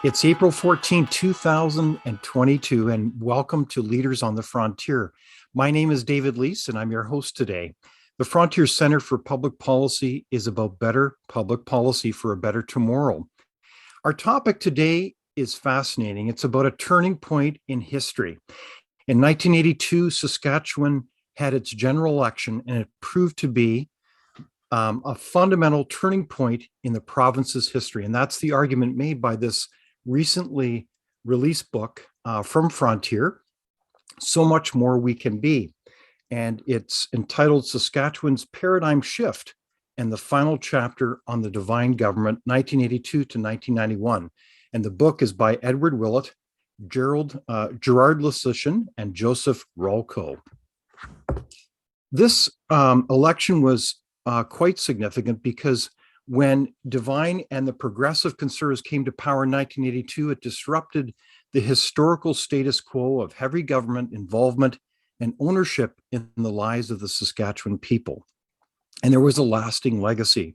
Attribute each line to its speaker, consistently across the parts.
Speaker 1: It's April 14, 2022, and welcome to Leaders on the Frontier. My name is David Leese, and I'm your host today. The Frontier Center for Public Policy is about better public policy for a better tomorrow. Our topic today is fascinating. It's about a turning point in history. In 1982, Saskatchewan had its general election, and it proved to be a fundamental turning point in the province's history. And that's the argument made by this recently released book from Frontier, So Much More We Can Be. And it's entitled Saskatchewan's Paradigm Shift and the Final Chapter on the Devine Government, 1982 to 1991. And the book is by Edward Willett, Gerard Lecitian, and Joseph Rolko. This election was quite significant because when Devine and the Progressive Conservatives came to power in 1982, it disrupted the historical status quo of heavy government involvement and ownership in the lives of the Saskatchewan people. And there was a lasting legacy.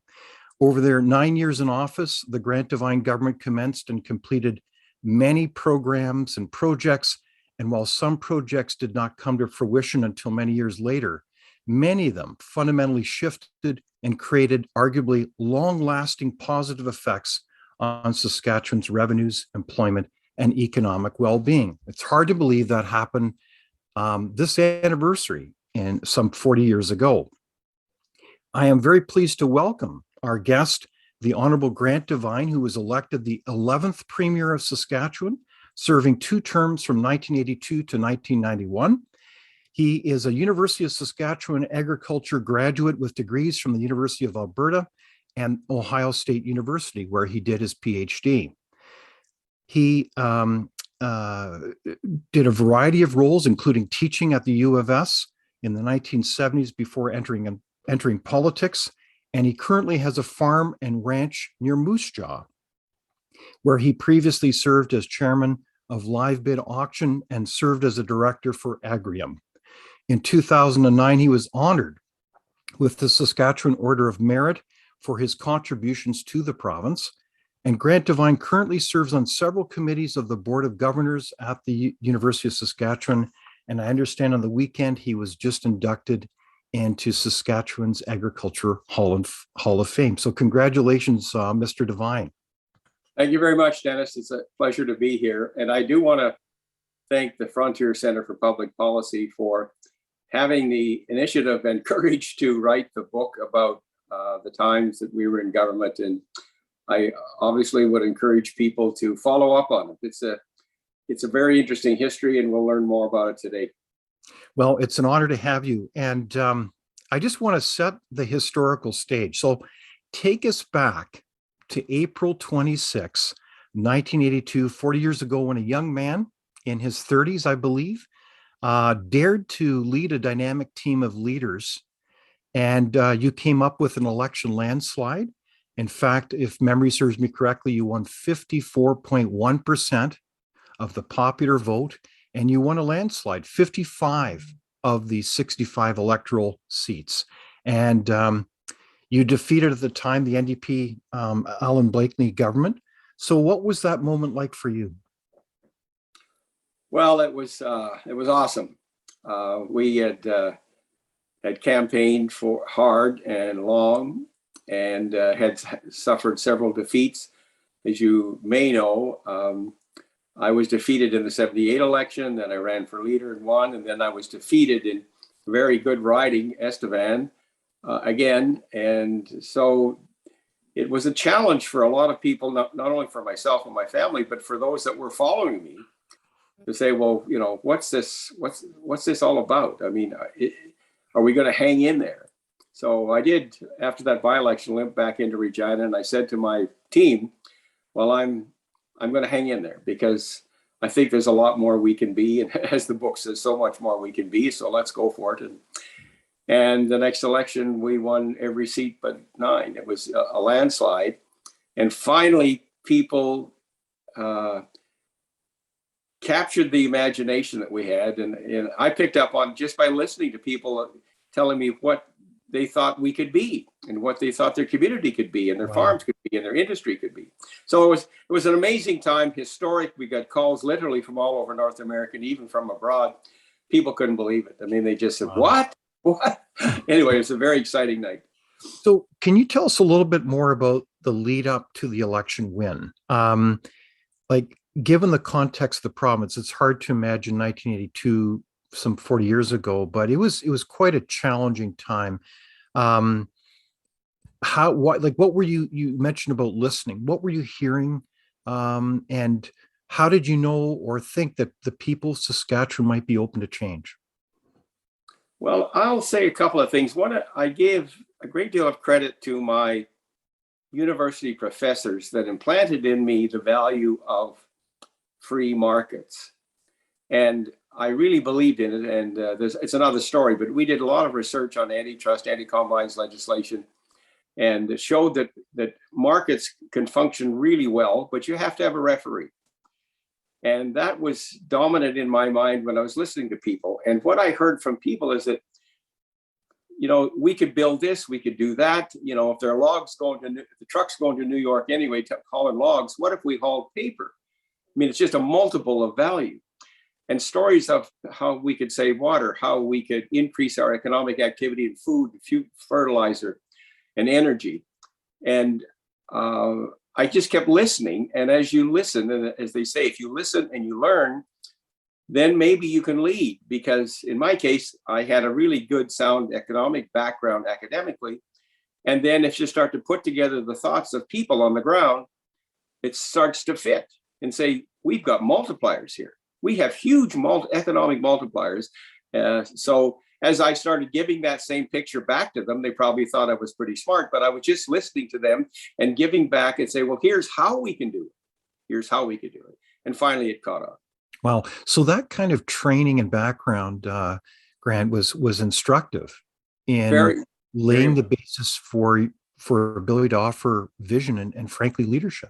Speaker 1: Over their 9 years in office, the Grant Devine government commenced and completed many programs and projects. And while some projects did not come to fruition until many years later, many of them fundamentally shifted and created arguably long-lasting positive effects on Saskatchewan's revenues, employment, and economic well-being. It's hard to believe that happened this anniversary and some 40 years ago. I am very pleased to welcome our guest, the Honorable Grant Devine, who was elected the 11th Premier of Saskatchewan, serving 2 terms from 1982 to 1991. He is a University of Saskatchewan agriculture graduate with degrees from the University of Alberta and Ohio State University, where he did his PhD. He did a variety of roles, including teaching at the U of S in the 1970s before entering politics, and he currently has a farm and ranch near Moose Jaw, where he previously served as chairman of Live Bid Auction and served as a director for Agrium. In 2009, he was honored with the Saskatchewan Order of Merit for his contributions to the province. And Grant Devine currently serves on several committees of the Board of Governors at the University of Saskatchewan. And I understand on the weekend, he was just inducted into Saskatchewan's Agriculture Hall of Fame. So congratulations, Mr. Devine.
Speaker 2: Thank you very much, Dennis. It's a pleasure to be here. And I do want to thank the Frontier Center for Public Policy for having the initiative and courage to write the book about the times that we were in government. And I obviously would encourage people to follow up on it. It's a very interesting history, and we'll learn more about it today.
Speaker 1: Well, it's an honor to have you. And I just want to set the historical stage. So take us back to April 26, 1982, 40 years ago, when a young man in his 30s, I believe, dared to lead a dynamic team of leaders. And you came up with an election landslide. In fact, if memory serves me correctly, you won 54.1% of the popular vote, and you won a landslide, 55 of the 65 electoral seats. And you defeated at the time the NDP Alan Blakeney government. So what was that moment like for you?
Speaker 2: Well, it was awesome. We had campaigned for hard and long, and had suffered several defeats. As you may know, I was defeated in the 78 election, then I ran for leader and won, and then I was defeated in very good riding, Estevan, again. And so it was a challenge for a lot of people, not only for myself and my family, but for those that were following me, to say, well, you know, what's this all about? I mean, are we going to hang in there? So I did, after that by-election, limp back into Regina, and I said to my team, well, I'm going to hang in there because I think there's a lot more we can be. And as the book says, so much more we can be. So let's go for it. And the next election, we won every seat but 9. It was a landslide. And finally, people captured the imagination that we had. And I picked up on, just by listening to people telling me what they thought we could be, and what they thought their community could be, and their farms could be, and their industry could be. So it was an amazing time, historic. We got calls literally from all over North America, and even from abroad. People couldn't believe it. I mean, they just said, "What? What?" Anyway, it was a very exciting night.
Speaker 1: So can you tell us a little bit more about the lead up to the election win? Like, given the context of the province, it's hard to imagine 1982, some 40 years ago, but it was quite a challenging time. What were you mentioned about listening? What were you hearing? And how did you know or think that the people of Saskatchewan might be open to change?
Speaker 2: Well, I'll say a couple of things. One, I gave a great deal of credit to my university professors that implanted in me the value of free markets. And I really believed in it. And it's another story, but we did a lot of research on antitrust, anti-combines legislation, and it showed that markets can function really well, but you have to have a referee. And that was dominant in my mind when I was listening to people. And what I heard from people is that, we could build this, we could do that. If there are logs the trucks going to New York anyway, hauling logs, what if we hauled paper? I mean, it's just a multiple of value. And stories of how we could save water, how we could increase our economic activity in food, fertilizer, and energy. And I just kept listening. And as you listen, and as they say, if you listen and you learn, then maybe you can lead. Because in my case, I had a really good sound economic background academically. And then if you start to put together the thoughts of people on the ground, it starts to fit and say, we've got multipliers here. We have huge economic multipliers. So as I started giving that same picture back to them, they probably thought I was pretty smart, but I was just listening to them and giving back and say, well, here's how we can do it. Here's how we could do it. And finally it caught on.
Speaker 1: Wow. So that kind of training and background, Grant, was instructive in laying the basis for ability to offer vision and frankly, leadership.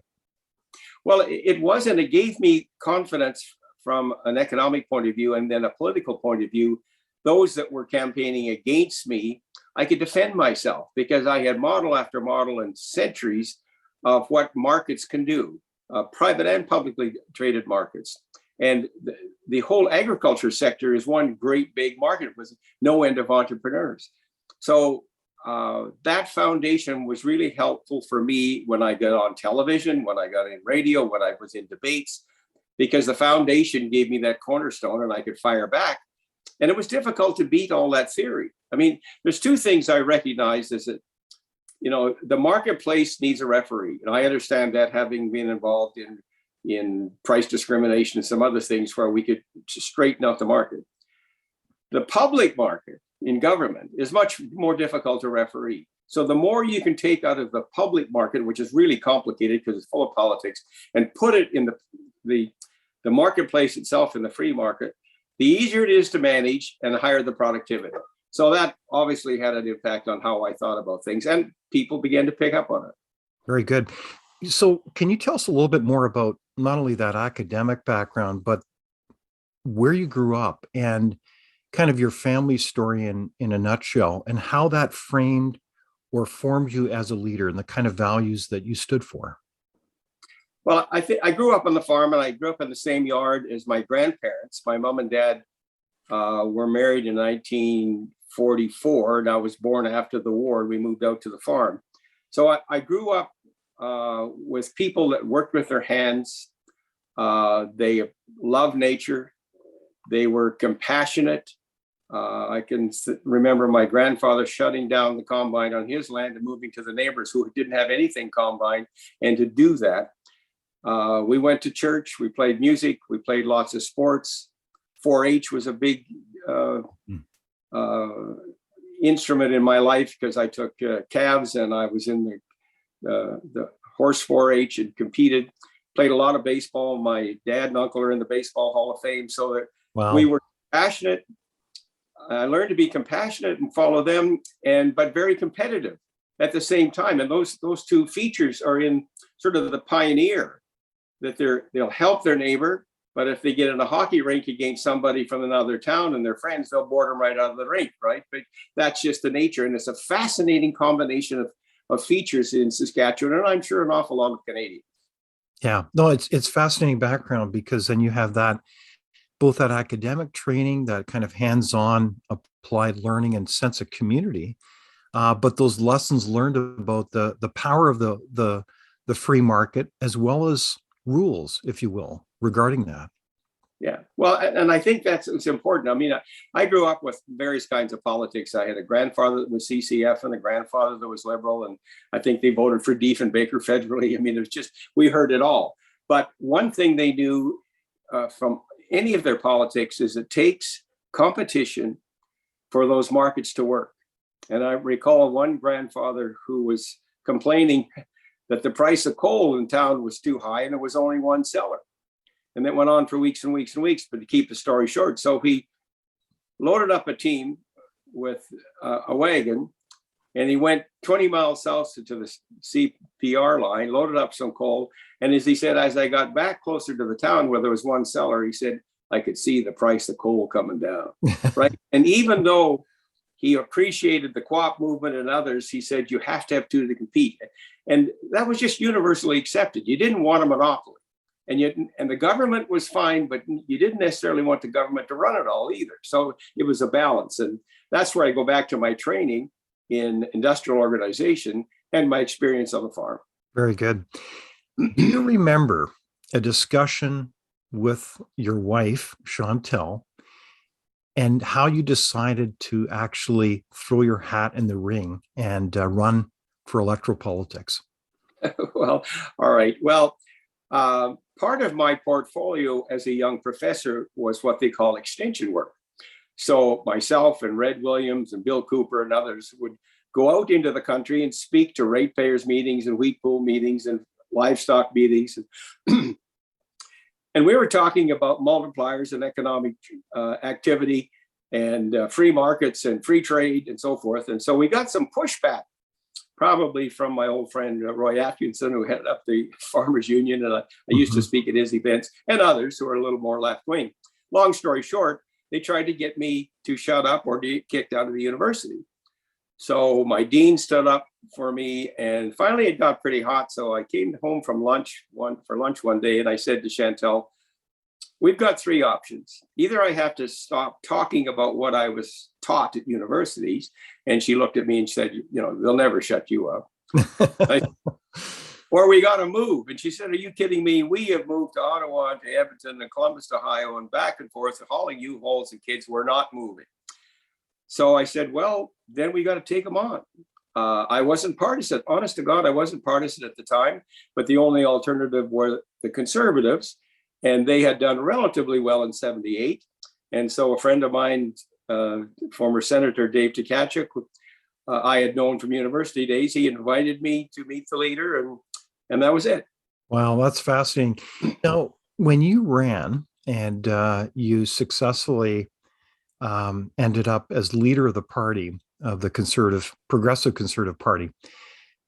Speaker 2: Well, it was, and it gave me confidence from an economic point of view and then a political point of view. Those that were campaigning against me, I could defend myself because I had model after model and centuries of what markets can do, private and publicly traded markets. And the whole agriculture sector is one great big market with no end of entrepreneurs. So that foundation was really helpful for me when I got on television, when I got in radio, when I was in debates, because the foundation gave me that cornerstone and I could fire back. And it was difficult to beat all that theory. I mean, there's two things I recognized is that, the marketplace needs a referee. And I understand that, having been involved in price discrimination and some other things where we could straighten out the market. The public market in government is much more difficult to referee. So the more you can take out of the public market, which is really complicated because it's full of politics, and put it in the marketplace itself, in the free market, the easier it is to manage and the higher the productivity. So that obviously had an impact on how I thought about things, and people began to pick up on it.
Speaker 1: Very good. So can you tell us a little bit more about not only that academic background, but where you grew up and kind of your family story in a nutshell, and how that framed or formed you as a leader and the kind of values that you stood for?
Speaker 2: Well, I grew up on the farm, and I grew up in the same yard as my grandparents. My mom and dad were married in 1944, and I was born after the war. We moved out to the farm. So I grew up with people that worked with their hands. They loved nature. They were compassionate. I can remember my grandfather shutting down the combine on his land and moving to the neighbors who didn't have anything combine. And to do that, we went to church, we played music, we played lots of sports. 4-H was a big instrument in my life because I took calves, and I was in the horse 4-H and competed. Played a lot of baseball. My dad and uncle are in the Baseball Hall of Fame. So that we were passionate. I learned to be compassionate and follow them, but very competitive at the same time. And those two features are in sort of the pioneer, that they'll help their neighbor, But if they get in a hockey rink against somebody from another town and they're friends, they'll board them right out of the rink, right? But that's just the nature. And it's a fascinating combination of features in Saskatchewan, and I'm sure an awful lot of Canadians.
Speaker 1: Yeah, no, it's fascinating background, because then you have that, both that academic training, that kind of hands-on applied learning and sense of community, but those lessons learned about the power of the free market, as well as rules, if you will, regarding that.
Speaker 2: Yeah, well, and I think that's it's important. I mean, I grew up with various kinds of politics. I had a grandfather that was CCF and a grandfather that was Liberal, and I think they voted for Diefenbaker federally. I mean, it was just, we heard it all. But one thing they knew from any of their politics is it takes competition for those markets to work. And I recall one grandfather who was complaining that the price of coal in town was too high and there was only one seller. And it went on for weeks and weeks and weeks, but to keep the story short. So he loaded up a team with a wagon, and he went 20 miles south to the CPR line, loaded up some coal. And as he said, as I got back closer to the town where there was one seller, he said, I could see the price of coal coming down, right? And even though he appreciated the co-op movement and others, he said, you have to have two to compete. And that was just universally accepted. You didn't want a monopoly. And the government was fine, but you didn't necessarily want the government to run it all either. So it was a balance. And that's where I go back to my training in industrial organization and my experience on the farm.
Speaker 1: Very good. Do you remember a discussion with your wife, Chantel, and how you decided to actually throw your hat in the ring and run for electoral politics?
Speaker 2: Well, all right. Well, part of my portfolio as a young professor was what they call extension work. So myself and Red Williams and Bill Cooper and others would go out into the country and speak to ratepayers meetings and wheat pool meetings and livestock meetings. And we were talking about multipliers and economic activity and free markets and free trade and so forth. And so we got some pushback, probably from my old friend Roy Atkinson, who headed up the Farmers Union, and I used to speak at his events, and others who are a little more left-wing. Long story short, they tried to get me to shut up or to get kicked out of the university. So my dean stood up for me, and finally it got pretty hot. So I came home from lunch one day, and I said to Chantel, we've got three options. Either I have to stop talking about what I was taught at universities. And she looked at me and said, you know, they'll never shut you up. Or we got to move. And she said, are you kidding me? We have moved to Ottawa, to Edmonton, and Columbus, Ohio, and back and forth, hauling U-Hauls and kids. We're not moving. So I said, well, then we got to take them on. I wasn't partisan. Honest to God, I wasn't partisan at the time, but the only alternative were the Conservatives. And they had done relatively well in 78. And so a friend of mine, former Senator Dave Tkachuk, I had known from university days, he invited me to meet the leader, and that was it.
Speaker 1: Wow, that's fascinating. Now, when you ran and you successfully ended up as leader of the party, of the Progressive Conservative Party,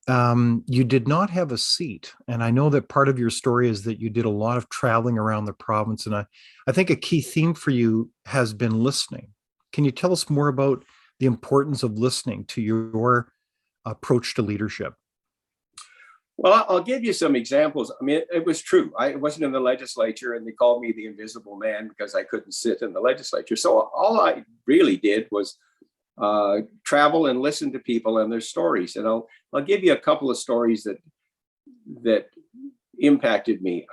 Speaker 1: you did not have a seat. And I know that part of your story is that you did a lot of traveling around the province. And I think a key theme for you has been listening. Can you tell us more about the importance of listening to your approach to leadership?
Speaker 2: Well, I'll give you some examples. I mean, it was true. I wasn't in the legislature, and they called me the invisible man because I couldn't sit in the legislature. So all I really did was travel and listen to people and their stories. And I'll give you a couple of stories that impacted me.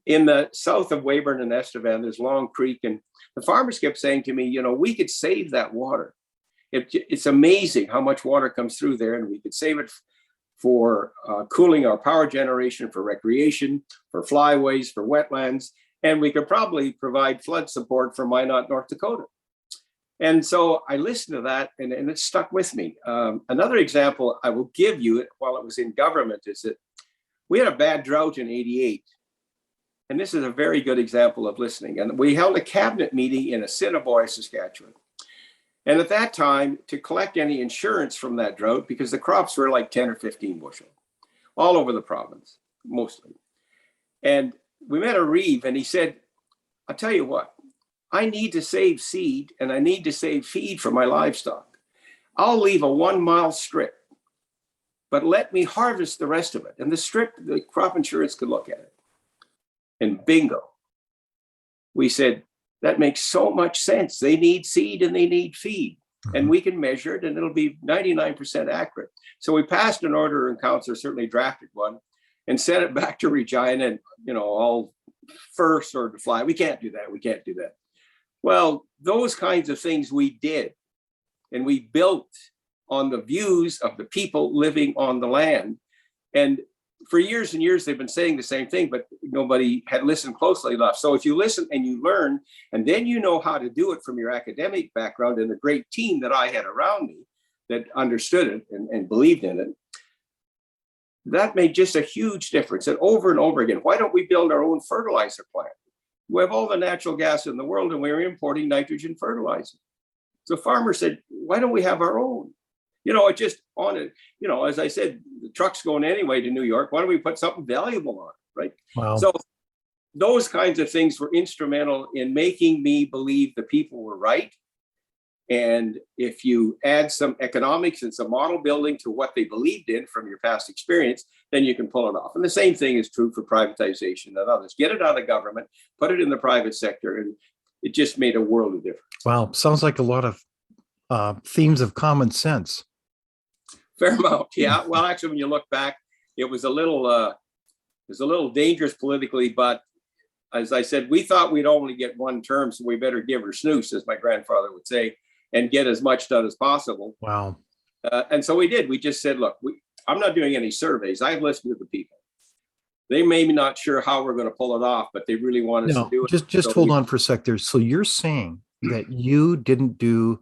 Speaker 2: In the south of Weyburn and Estevan, there's Long Creek, and the farmers kept saying to me, you know, we could save that water. It's amazing how much water comes through there, and we could save it for cooling our power generation, for recreation, for flyways, for wetlands, and we could probably provide flood support for Minot, North Dakota. And so I listened to that, and it stuck with me. Another example I will give you while I was in government is that we had a bad drought in 88. And this is a very good example of listening. And we held a cabinet meeting in Assiniboia, Saskatchewan. And at that time, to collect any insurance from that drought, because the crops were like 10 or 15 bushel, all over the province, mostly. And we met a reeve, and he said, I'll tell you what, I need to save seed and I need to save feed for my livestock. I'll leave a 1 mile strip, but let me harvest the rest of it. And the strip, the crop insurance could look at it. And bingo. We said, that makes so much sense. They need seed and they need feed. And we can measure it and it'll be 99% accurate. So we passed an order and council certainly drafted one and sent it back to Regina and, all fur started to fly. We can't do that. We can't do that. Well, those kinds of things we did. And we built on the views of the people living on the land. And for years and years, they've been saying the same thing, but nobody had listened closely enough. So if you listen and you learn, and then you know how to do it from your academic background and the great team that I had around me that understood it and believed in it, that made just a huge difference. And over again, why don't we build our own fertilizer plant? We have all the natural gas in the world and we're importing nitrogen fertilizer. So farmers said, why don't we have our own? It just on it, as I said, the truck's going anyway to New York. Why don't we put something valuable on it, right?
Speaker 1: Wow.
Speaker 2: So those kinds of things were instrumental in making me believe the people were right. And if you add some economics and some model building to what they believed in from your past experience, then you can pull it off. And the same thing is true for privatization and others. Get it out of government, put it in the private sector, and it just made a world of difference.
Speaker 1: Wow. Sounds like a lot of themes of common sense.
Speaker 2: Fair amount, yeah. Well, actually, when you look back, it was a little dangerous politically, but as I said, we thought we'd only get one term, so we better give her snooze, as my grandfather would say, and get as much done as possible.
Speaker 1: Wow.
Speaker 2: And so we did. We just said, look, I'm not doing any surveys. I've listened to the people. They may be not sure how we're going to pull it off, but they really want us to do it.
Speaker 1: Just hold on for a sec there. So you're saying that you didn't do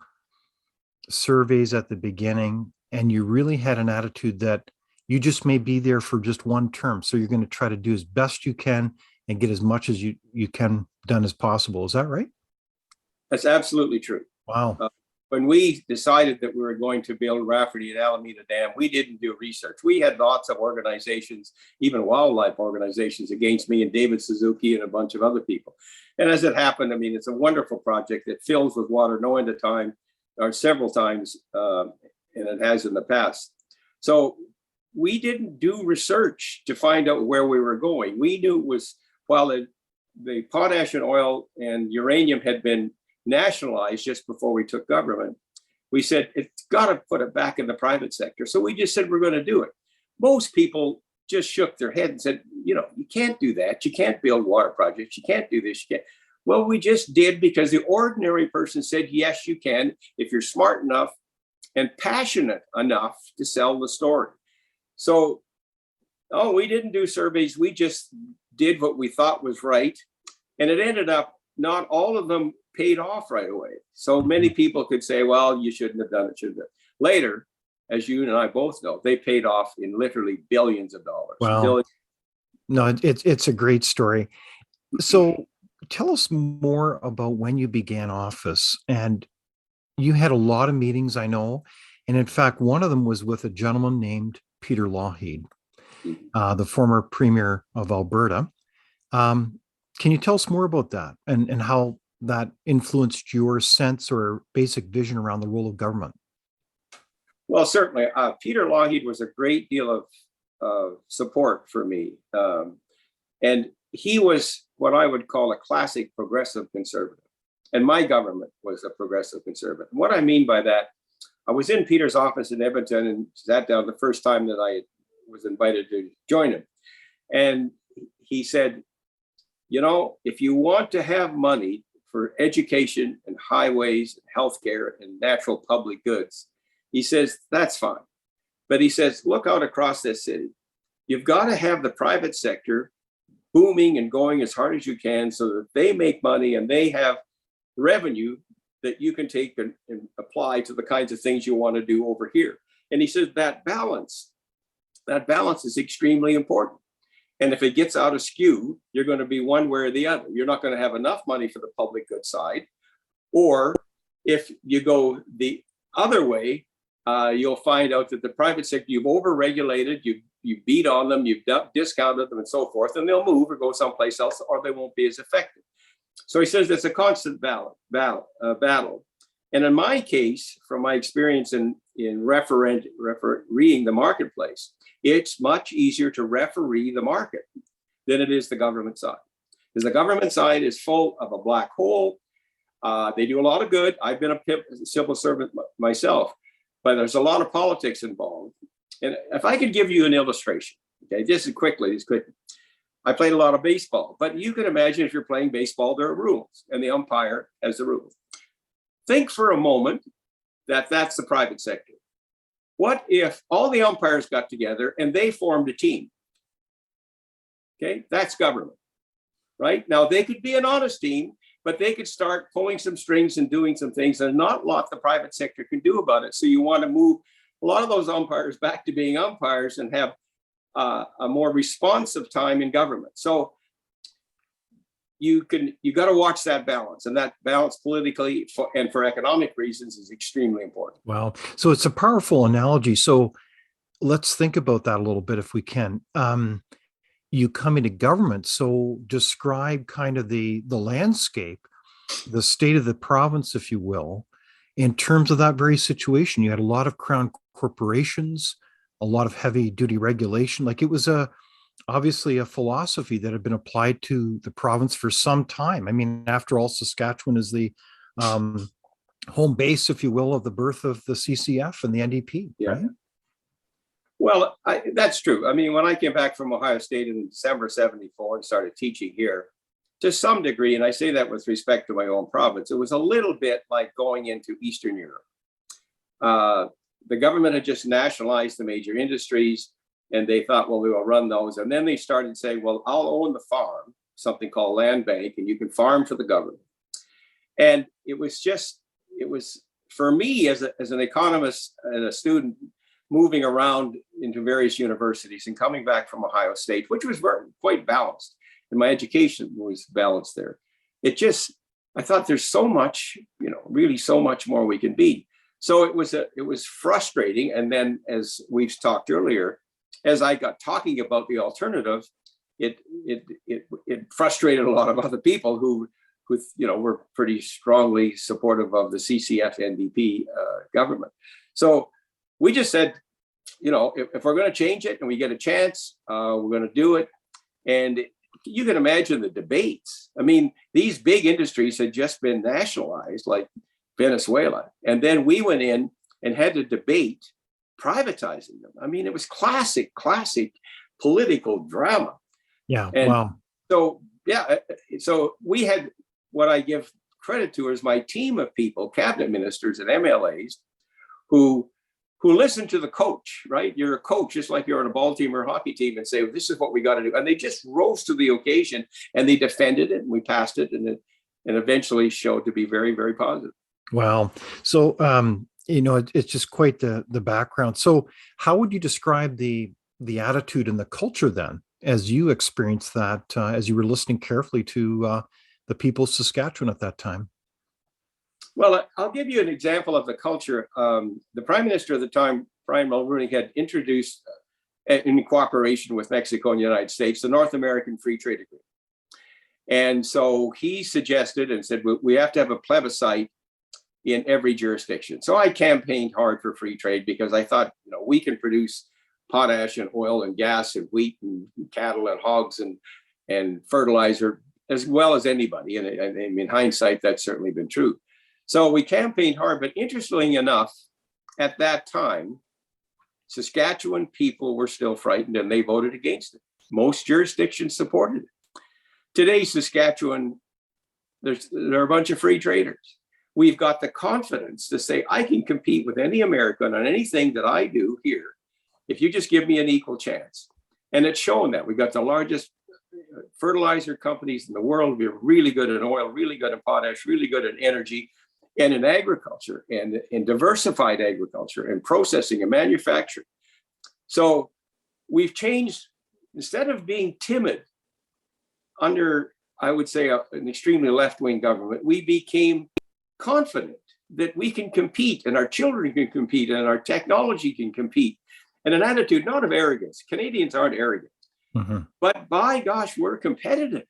Speaker 1: surveys at the beginning and you really had an attitude that you just may be there for just one term. So you're going to try to do as best you can and get as much as you can done as possible. Is that right?
Speaker 2: That's absolutely true.
Speaker 1: Wow.
Speaker 2: When we decided that we were going to build Rafferty and Alameda Dam, we didn't do research. We had lots of organizations, even wildlife organizations, against me and David Suzuki and a bunch of other people. And as it happened, it's a wonderful project that fills with water no end of time, or several times, and it has in the past. So we didn't do research to find out where we were going. We knew it was, while the potash and oil and uranium had been nationalized just before we took government, we said, it's got to put it back in the private sector. So we just said, we're going to do it. Most people just shook their head and said, you can't do that. You can't build water projects. You can't do this. You can't. Well, we just did because the ordinary person said, yes, you can, if you're smart enough and passionate enough to sell the story. So, we didn't do surveys. We just did what we thought was right. And it ended up, not all of them paid off right away. So many people could say, well, you shouldn't have done it, Later, as you and I both know, they paid off in literally billions of dollars.
Speaker 1: Wow.
Speaker 2: Billions.
Speaker 1: No, it's a great story. So tell us more about when you began office. And you had a lot of meetings, I know. And in fact, one of them was with a gentleman named Peter Lougheed, the former Premier of Alberta. Can you tell us more about that and how that influenced your sense or basic vision around the role of government?
Speaker 2: Well, certainly. Peter Lougheed was a great deal of support for me. And he was what I would call a classic progressive conservative. And my government was a progressive conservative. And what I mean by that, I was in Peter's office in Edmonton and sat down the first time that I was invited to join him. And he said, if you want to have money for education and highways and healthcare and natural public goods, he says, that's fine. But he says, look out across this city. You've got to have the private sector booming and going as hard as you can so that they make money and they have revenue that you can take and apply to the kinds of things you want to do over here. And he says that balance is extremely important. And if it gets out of skew, you're going to be one way or the other. You're not going to have enough money for the public good side. Or if you go the other way, you'll find out that the private sector, you've overregulated, you beat on them, you've discounted them and so forth, and they'll move or go someplace else, or they won't be as effective. So he says it's a constant battle. And in my case, from my experience in refereeing the marketplace, it's much easier to referee the market than it is the government side. Because the government side is full of a black hole. They do a lot of good. I've been a civil servant myself, but there's a lot of politics involved. And if I could give you an illustration, okay, just quickly. I played a lot of baseball, but you can imagine if you're playing baseball, there are rules, and the umpire has the rules. Think for a moment that that's the private sector. What if all the umpires got together and they formed a team? Okay, that's government, right? Now, they could be an honest team, but they could start pulling some strings and doing some things, and not a lot the private sector can do about it. So you want to move a lot of those umpires back to being umpires and have a more responsive time in government. So you got to watch that balance, and that balance politically and for economic reasons is extremely important.
Speaker 1: Wow. So it's a powerful analogy. So let's think about that a little bit if we can. You come into government, so describe kind of the landscape, the state of the province, if you will, in terms of that very situation. You had a lot of crown corporations, a lot of heavy duty regulation. Like, it was obviously a philosophy that had been applied to the province for some time. I mean, after all, Saskatchewan is the home base, if you will, of the birth of the CCF and the NDP.
Speaker 2: Yeah.
Speaker 1: Right?
Speaker 2: Well, that's true. I mean, when I came back from Ohio State in December '74 and started teaching here, to some degree, and I say that with respect to my own province, it was a little bit like going into Eastern Europe. The government had just nationalized the major industries, and they thought, well, we will run those. And then they started saying, well, I'll own the farm, something called land bank, and you can farm for the government. And it was for me as an economist and a student moving around into various universities and coming back from Ohio State, which was quite balanced, and my education was balanced there. I thought there's so much, really so much more we can be. So it was frustrating. And then, as we've talked earlier, as I got talking about the alternative, it frustrated a lot of other people who were pretty strongly supportive of the CCF NDP government. So we just said, if we're going to change it and we get a chance, we're going to do it. And you can imagine the debates. I mean, these big industries had just been nationalized, like Venezuela. And then we went in and had to debate privatizing them. I mean, it was classic political drama.
Speaker 1: Yeah.
Speaker 2: And
Speaker 1: wow.
Speaker 2: So we had, what I give credit to is my team of people, cabinet ministers and MLAs, who listen to the coach, right? You're a coach, just like you're on a ball team or a hockey team, and say, well, this is what we got to do. And they just rose to the occasion, and they defended it, and we passed it, and eventually showed to be very, very positive.
Speaker 1: Wow. So, it's just quite the background. So how would you describe the attitude and the culture then, as you experienced that, as you were listening carefully to the people of Saskatchewan at that time?
Speaker 2: Well, I'll give you an example of the culture. The Prime Minister at the time, Brian Mulroney, had introduced, in cooperation with Mexico and the United States, the North American Free Trade Agreement. And so he suggested and said, we have to have a plebiscite in every jurisdiction. So I campaigned hard for free trade, because I thought, we can produce potash and oil and gas and wheat and cattle and hogs and fertilizer as well as anybody. And in hindsight, that's certainly been true. So we campaigned hard, but interestingly enough, at that time, Saskatchewan people were still frightened, and they voted against it. Most jurisdictions supported it. Today, Saskatchewan, there are a bunch of free traders. We've got the confidence to say, I can compete with any American on anything that I do here, if you just give me an equal chance. And it's shown that. We've got the largest fertilizer companies in the world. We're really good at oil, really good at potash, really good at energy, and in agriculture, and in diversified agriculture, and processing and manufacturing. So we've changed. Instead of being timid under, I would say, an extremely left-wing government, we became confident that we can compete, and our children can compete, and our technology can compete, and an attitude not of arrogance. Canadians aren't arrogant, but by gosh, we're competitive.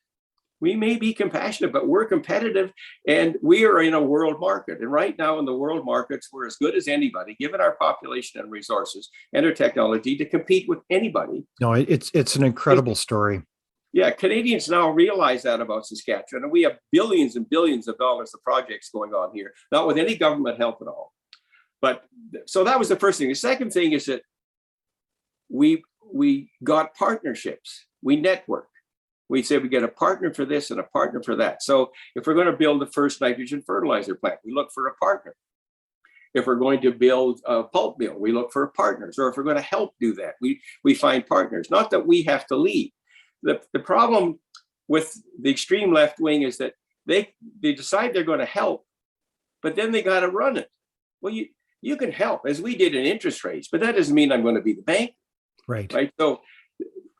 Speaker 2: We may be compassionate, but we're competitive, and we are in a world market. And right now in the world markets, we're as good as anybody, given our population and resources and our technology, to compete with anybody.
Speaker 1: No, it's an incredible story.
Speaker 2: Yeah, Canadians now realize that about Saskatchewan, and we have billions and billions of dollars of projects going on here, not with any government help at all. But so that was the first thing. The second thing is that we got partnerships. We network. We said we get a partner for this and a partner for that. So if we're going to build the first nitrogen fertilizer plant, we look for a partner. If we're going to build a pulp mill, we look for partners. Or if we're going to help do that, we find partners. Not that we have to lead. The problem with the extreme left wing is that they decide they're going to help, but then they got to run it. Well, you can help, as we did in interest rates, but that doesn't mean I'm going to be the bank. Right. So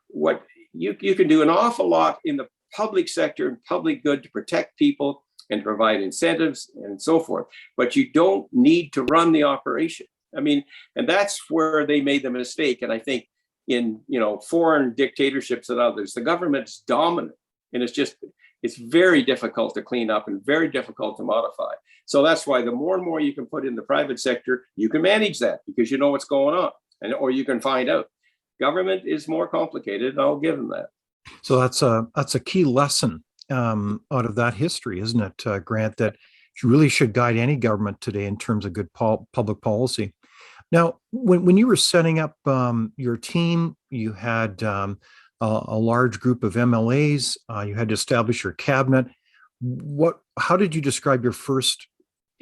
Speaker 2: what you can do an awful lot in the public sector and public good to protect people and provide incentives and so forth, but you don't need to run the operation. I mean, and that's where they made the mistake. And I think in foreign dictatorships and others, the government's dominant, and it's very difficult to clean up and very difficult to modify. So that's why the more and more you can put in the private sector, you can manage that because you know what's going on, or you can find out. Government is more complicated, and I'll give them that.
Speaker 1: So that's a key lesson out of that history, isn't it, Grant? That really should guide any government today in terms of good public policy. Now, when you were setting up your team, you had a large group of MLAs. You had to establish your cabinet. How did you describe your first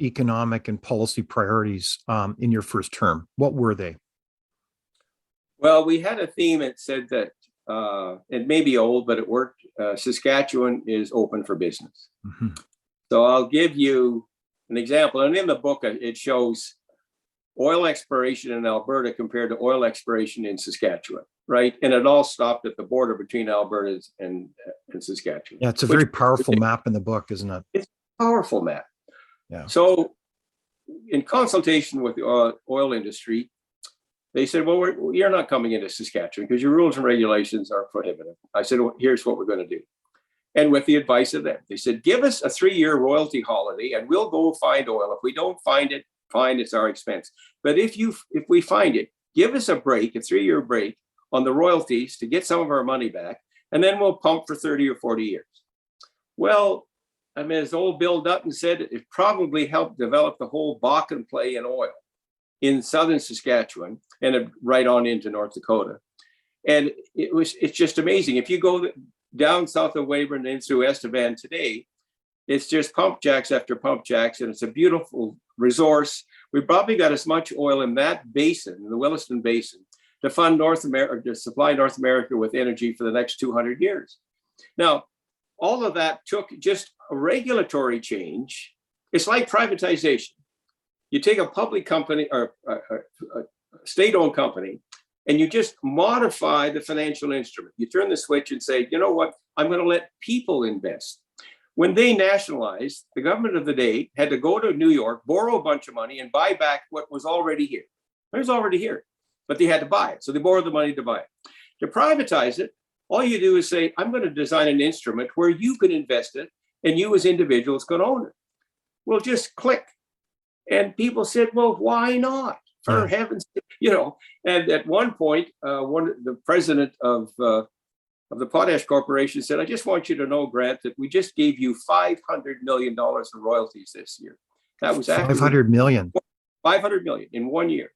Speaker 1: economic and policy priorities in your first term? What were they?
Speaker 2: Well, we had a theme that said that it may be old, but it worked. Saskatchewan is open for business. Mm-hmm. So I'll give you an example. And in the book, it shows oil exploration in Alberta compared to oil exploration in Saskatchewan, right? And it all stopped at the border between Alberta and Saskatchewan.
Speaker 1: Yeah, it's a very powerful map in the book, isn't it?
Speaker 2: It's a powerful map.
Speaker 1: Yeah.
Speaker 2: So in consultation with the oil industry, they said, well, you're not coming into Saskatchewan because your rules and regulations are prohibitive. I said, well, here's what we're going to do. And with the advice of them, they said, give us a 3-year royalty holiday and we'll go find oil. If we don't find it, fine, it's our expense. But if we find it, give us a break, a 3-year break on the royalties to get some of our money back, and then we'll pump for 30 or 40 years. Well, I mean, as old Bill Dutton said, it probably helped develop the whole Bakken play in oil in southern Saskatchewan and right on into North Dakota. And it's just amazing. If you go down south of Weyburn and through Estevan today, it's just pump jacks after pump jacks, and it's a beautiful resource. We probably got as much oil in that basin, in the Williston Basin, to fund North America, to supply North America with energy for the next 200 years. Now, all of that took just a regulatory change. It's like privatization. You take a public company or a state-owned company, and you just modify the financial instrument. You turn the switch and say, you know what, I'm going to let people invest. When they nationalized, the government of the day had to go to New York, borrow a bunch of money, and buy back what was already here. It was already here, but they had to buy it. So they borrowed the money to buy it. To privatize it, all you do is say, I'm going to design an instrument where you can invest it, and you as individuals can own it. Well, just click. And people said, well, why not? For heaven's sake, And at one point, the president of the Potash Corporation said, I just want you to know, Grant, that we just gave you $500 million in royalties this year. That was after
Speaker 1: 500 million.
Speaker 2: 500 million in 1 year.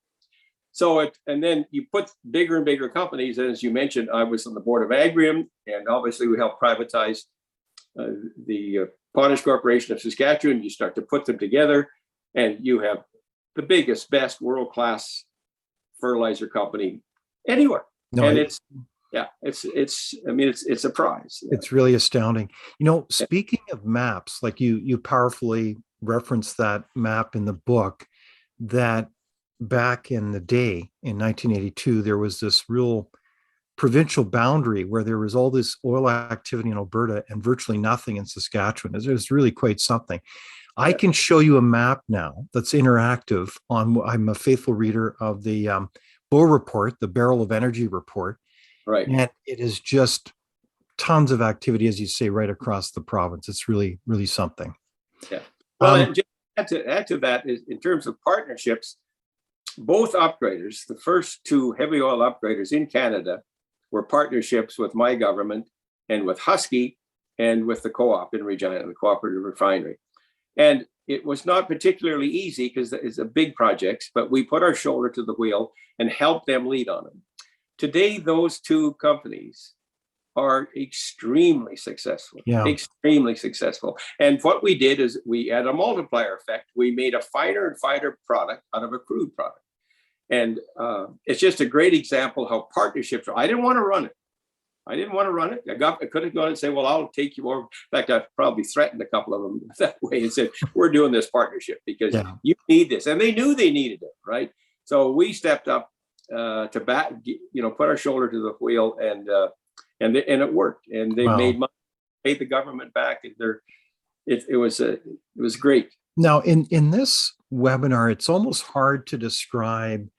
Speaker 2: So and then you put bigger and bigger companies. And as you mentioned, I was on the board of Agrium, and obviously we helped privatize the Potash Corporation of Saskatchewan. You start to put them together, and you have the biggest, best world-class fertilizer company anywhere. No, and it's a prize.
Speaker 1: It's really astounding. Speaking of maps, like you powerfully referenced that map in the book, that back in the day in 1982, there was this real provincial boundary where there was all this oil activity in Alberta and virtually nothing in Saskatchewan. It was really quite something. I can show you a map now that's interactive I'm a faithful reader of the BO report, the Barrel of Energy report.
Speaker 2: Right.
Speaker 1: And it is just tons of activity, as you say, right across the province. It's really, really something.
Speaker 2: Yeah. Well,
Speaker 1: Um,
Speaker 2: and just add to that is in terms of partnerships, both upgraders, the first two heavy oil upgraders in Canada, were partnerships with my government and with Husky and with the co-op in Regina, the cooperative refinery. And it was not particularly easy because it's a big projects, but we put our shoulder to the wheel and helped them lead on them. Today, those two companies are extremely successful,
Speaker 1: yeah.
Speaker 2: extremely successful. And what we did is we had a multiplier effect. We made a finer and finer product out of a crude product. And it's just a great example how partnerships are. I didn't want to run it. I could have gone and said, well, I'll take you over. In fact, I probably threatened a couple of them that way and said, we're doing this partnership because you need this. And they knew they needed it, right? So we stepped up to bat, put our shoulder to the wheel, and it worked. And they made money, paid the government back. And it was great.
Speaker 1: Now, in this webinar, it's almost hard to describe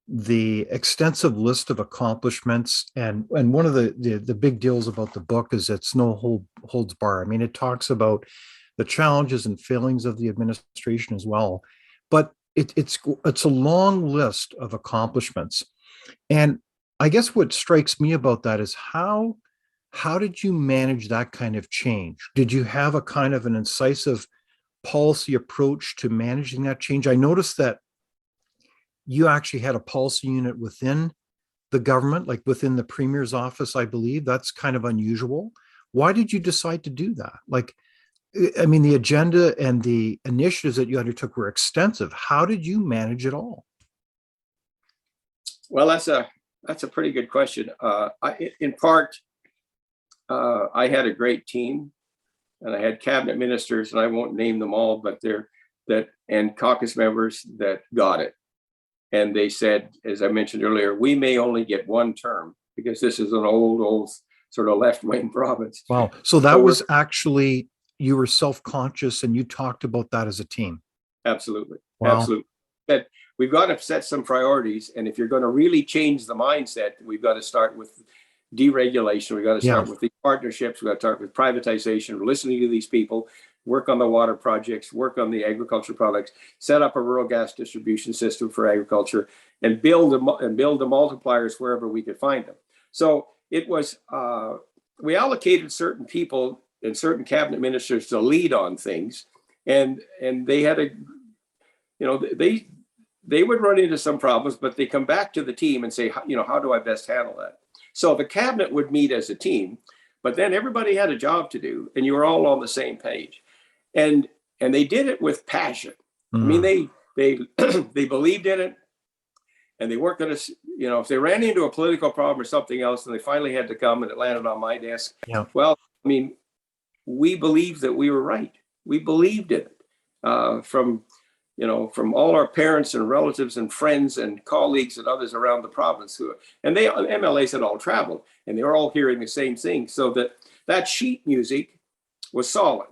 Speaker 1: the extensive list of accomplishments, and one of the big deals about the book is it's no holds bar. I mean, it talks about the challenges and failings of the administration as well, but it's a long list of accomplishments. And I guess what strikes me about that is how did you manage that kind of change? Did you have a kind of an incisive policy approach to managing that change? I noticed that you actually had a policy unit within the government, like within the Premier's office, I believe. That's kind of unusual. Why did you decide to do that? Like, I mean, the agenda and the initiatives that you undertook were extensive. How did you manage it all?
Speaker 2: Well, that's a pretty good question. In part, I had a great team, and I had cabinet ministers, and I won't name them all, but and caucus members that got it. And they said, as I mentioned earlier, we may only get one term because this is an old sort of left-wing province.
Speaker 1: Wow. So that was actually, you were self-conscious and you talked about that as a team.
Speaker 2: Absolutely.
Speaker 1: Wow.
Speaker 2: Absolutely. That we've got to set some priorities. And if you're going to really change the mindset, we've got to start with deregulation. We've got to start with the partnerships. We've got to start with privatization, listening to these people, work on the water projects, work on the agriculture products, set up a rural gas distribution system for agriculture, and build the multipliers wherever we could find them. So it was, we allocated certain people and certain cabinet ministers to lead on things, and they had they would run into some problems, but they come back to the team and say, how do I best handle that? So the cabinet would meet as a team, but then everybody had a job to do, and you were all on the same page. And they did it with passion. I mean, they believed in it, and they weren't going to, if they ran into a political problem or something else, and they finally had to come and it landed on my desk. Yeah. Well, I mean, we believed that we were right. We believed in it from all our parents and relatives and friends and colleagues and others around the province and they MLAs had all traveled, and they were all hearing the same thing. So that sheet music was solid.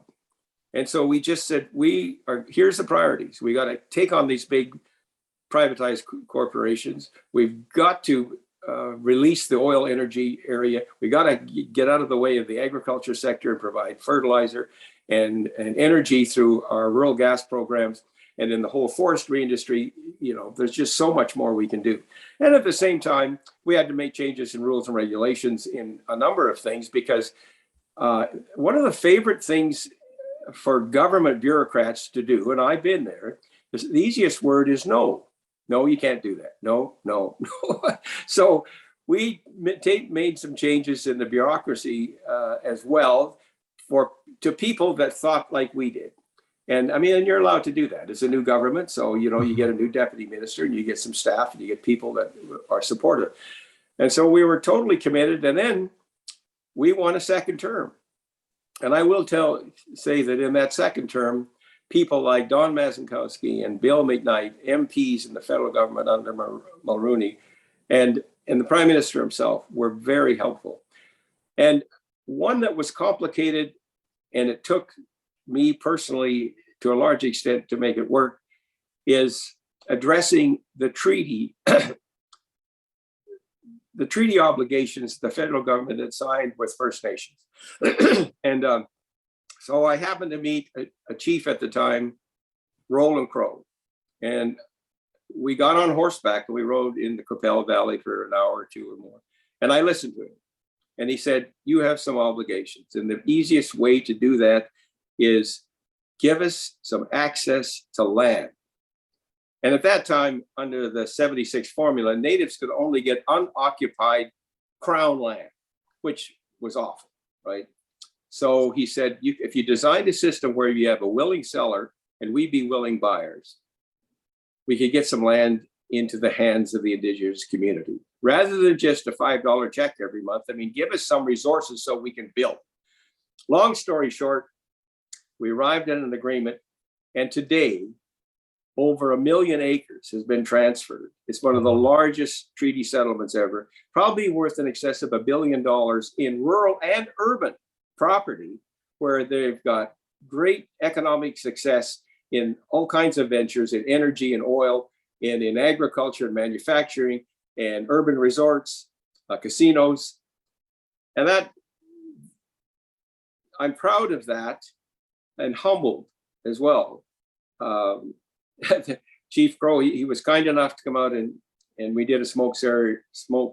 Speaker 2: And so we just said, here's the priorities. We got to take on these big privatized corporations. We've got to release the oil energy area. We got to get out of the way of the agriculture sector and provide fertilizer and energy through our rural gas programs. And in the whole forestry industry, there's just so much more we can do. And at the same time, we had to make changes in rules and regulations in a number of things, because one of the favorite things for government bureaucrats to do, and I've been there, the easiest word is no. No, you can't do that. No. So we made some changes in the bureaucracy as well to people that thought like we did. And I mean, and you're allowed to do that. It's a new government. So, you get a new deputy minister, and you get some staff, and you get people that are supportive. And so we were totally committed. And then we won a second term. And I will say that in that second term, people like Don Mazinkowski and Bill McKnight, MPs in the federal government under Mulroney, and the Prime Minister himself were very helpful. And one that was complicated, and it took me personally to a large extent to make it work, is addressing the treaty the treaty obligations the federal government had signed with First Nations. And so I happened to meet a chief at the time, Roland Crow, and we got on horseback and we rode in the Qu'Appelle Valley for an hour or two or more. And I listened to him. And he said, you have some obligations. And the easiest way to do that is give us some access to land. And at that time, under the 76 formula, natives could only get unoccupied crown land, which was awful, right? So he said, if you designed a system where you have a willing seller and we be willing buyers, we could get some land into the hands of the Indigenous community. Rather than just a $5 check every month, I mean, give us some resources so we can build. Long story short, we arrived at an agreement, and today, over 1 million acres has been transferred. It's one of the largest treaty settlements ever, probably worth in excess of $1 billion in rural and urban property, where they've got great economic success in all kinds of ventures, in energy and oil, and in agriculture and manufacturing, and urban resorts, casinos. And that, I'm proud of that and humbled as well. Chief Crow, he was kind enough to come out and we did a smoke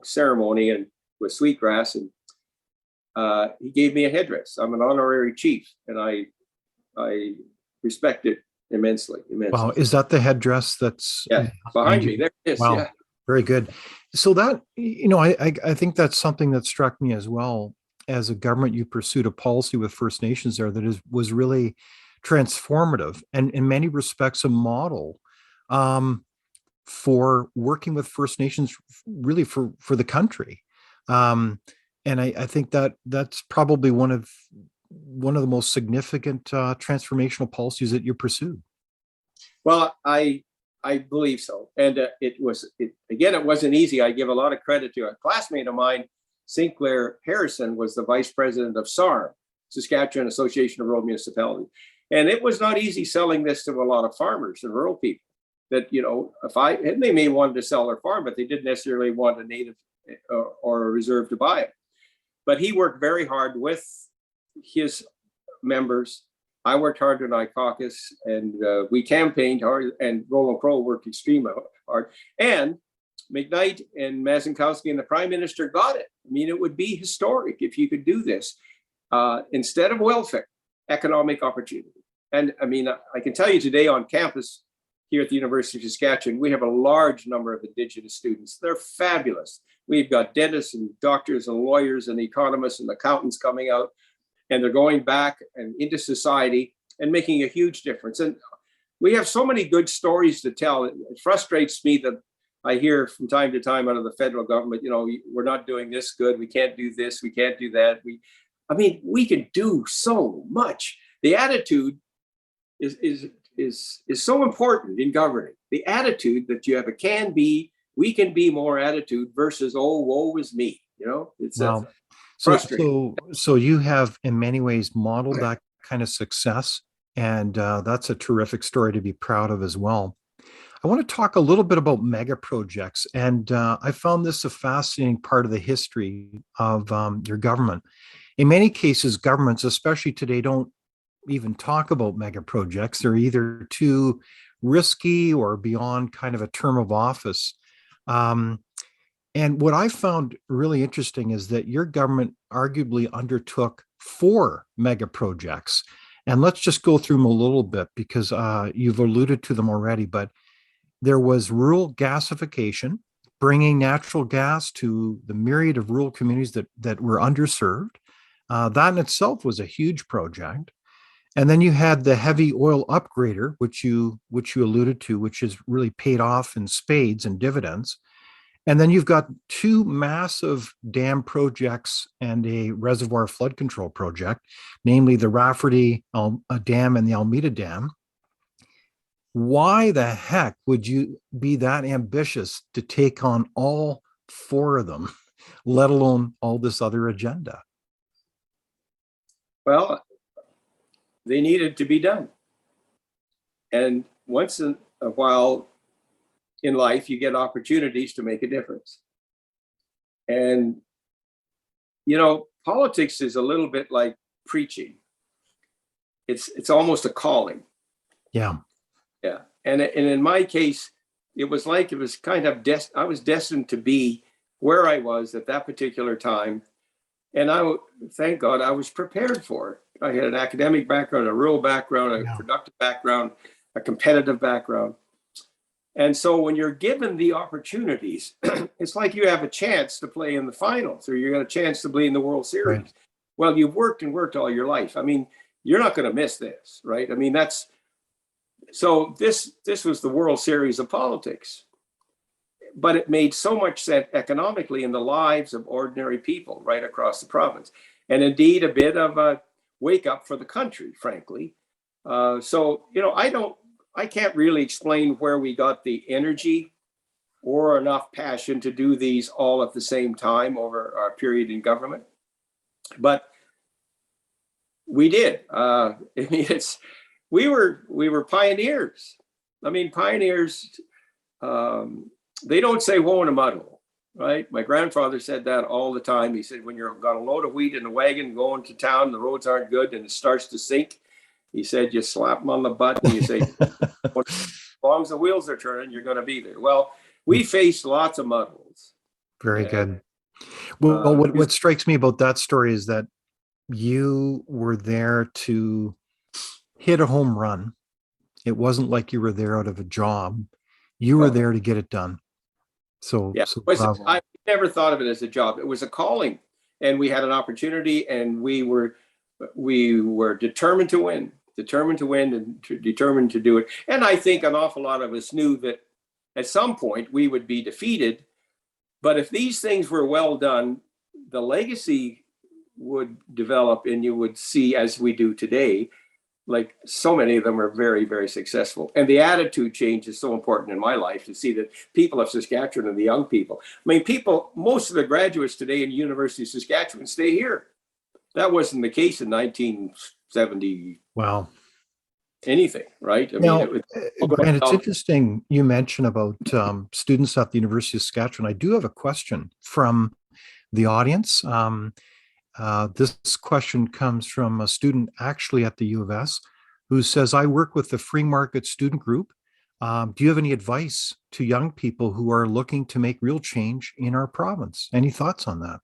Speaker 2: ceremony and with sweetgrass, and he gave me a headdress. I'm an honorary chief, and I respect it immensely.
Speaker 1: Wow, is that the headdress that's
Speaker 2: behind me? There it is.
Speaker 1: Wow.
Speaker 2: Yeah.
Speaker 1: Very good. So that, I think that's something that struck me as well. As a government, you pursued a policy with First Nations there that was really transformative and in many respects a model for working with First Nations really for the country. And I think that's probably one of the most significant transformational policies that you pursued.
Speaker 2: Well, I believe so. And it wasn't easy. I give a lot of credit to a classmate of mine, Sinclair Harrison, was the vice president of SARM, Saskatchewan Association of Rural Municipalities. And it was not easy selling this to a lot of farmers and rural people that, and they may want to sell their farm, but they didn't necessarily want a native or a reserve to buy it. But he worked very hard with his members. I worked hard in our caucus, and we campaigned hard, and Roland Crow worked extremely hard. And McKnight and Mazinkowski and the Prime Minister got it. I mean, it would be historic if you could do this. Instead of welfare, economic opportunity. And I mean, I can tell you today on campus here at the University of Saskatchewan, we have a large number of Indigenous students. They're fabulous. We've got dentists and doctors and lawyers and economists and accountants coming out, and they're going back and into society and making a huge difference. And we have so many good stories to tell. It frustrates me that I hear from time to time out of the federal government, we're not doing this good. We can't do this. We can't do that. We can do so much. The attitude is so important in governing. The attitude that you have a can be, we can be more attitude versus, oh, woe is me. It's frustrating.
Speaker 1: So you have in many ways modeled that kind of success, and that's a terrific story to be proud of as well. I want to talk a little bit about mega projects, and I found this a fascinating part of the history of your government. In many cases, governments, especially today, don't even talk about mega projects. They're either too risky or beyond kind of a term of office. And what I found really interesting is that your government arguably undertook 4 mega projects. And let's just go through them a little bit because you've alluded to them already, but there was rural gasification, bringing natural gas to the myriad of rural communities that were underserved. That in itself was a huge project. And then you had the heavy oil upgrader, which you alluded to, which has really paid off in spades and dividends. And then you've got 2 massive dam projects and a reservoir flood control project, namely the Rafferty Dam and the Almeida Dam. Why the heck would you be that ambitious to take on all 4 of them, let alone all this other agenda?
Speaker 2: Well, they needed to be done. And once in a while in life, you get opportunities to make a difference. And, politics is a little bit like preaching. It's almost a calling.
Speaker 1: Yeah.
Speaker 2: Yeah. And in my case, it was kind of, I was destined to be where I was at that particular time. And thank God I was prepared for it. I had an academic background, a rural background, a productive background, a competitive background. And so when you're given the opportunities, it's like you have a chance to play in the finals, or you got a chance to play in the World Series.
Speaker 1: Right.
Speaker 2: Well, you've worked and worked all your life. I mean, you're not going to miss this, right? I mean, so this was the World Series of politics. But it made so much sense economically in the lives of ordinary people right across the province. And indeed, a bit of a wake up for the country, frankly. So, I can't really explain where we got the energy or enough passion to do these all at the same time over our period in government. But we did. I mean, we were pioneers. I mean, pioneers, they don't say woe in a mud hole, right? My grandfather said that all the time. He said, when you've got a load of wheat in a wagon going to town, the roads aren't good and it starts to sink. He said, you slap them on the butt and you say, as long as the wheels are turning, you're going to be there. Well, we faced lots of mud holes.
Speaker 1: Very good. Well, what strikes me about that story is that you were there to hit a home run. It wasn't like you were there out of a job. You were there to get it done. So,
Speaker 2: yeah, I never thought of it as a job. It was a calling, and we had an opportunity, and we were determined to win and determined to do it. And I think an awful lot of us knew that at some point we would be defeated. But if these things were well done, the legacy would develop, and you would see, as we do today, like so many of them are very, very successful. And the attitude change is so important in my life, to see that people of Saskatchewan and the young people, I mean, most of the graduates today in the University of Saskatchewan stay here. That wasn't the case in 1970.
Speaker 1: Wow.
Speaker 2: Anything, right? I
Speaker 1: Now,
Speaker 2: mean,
Speaker 1: Grant, it's interesting you mentioned about students at the University of Saskatchewan. I do have a question from the audience. This question comes from a student actually at the U of S who says, I work with the free market student group. Do you have any advice to young people who are looking to make real change in our province? Any thoughts on that?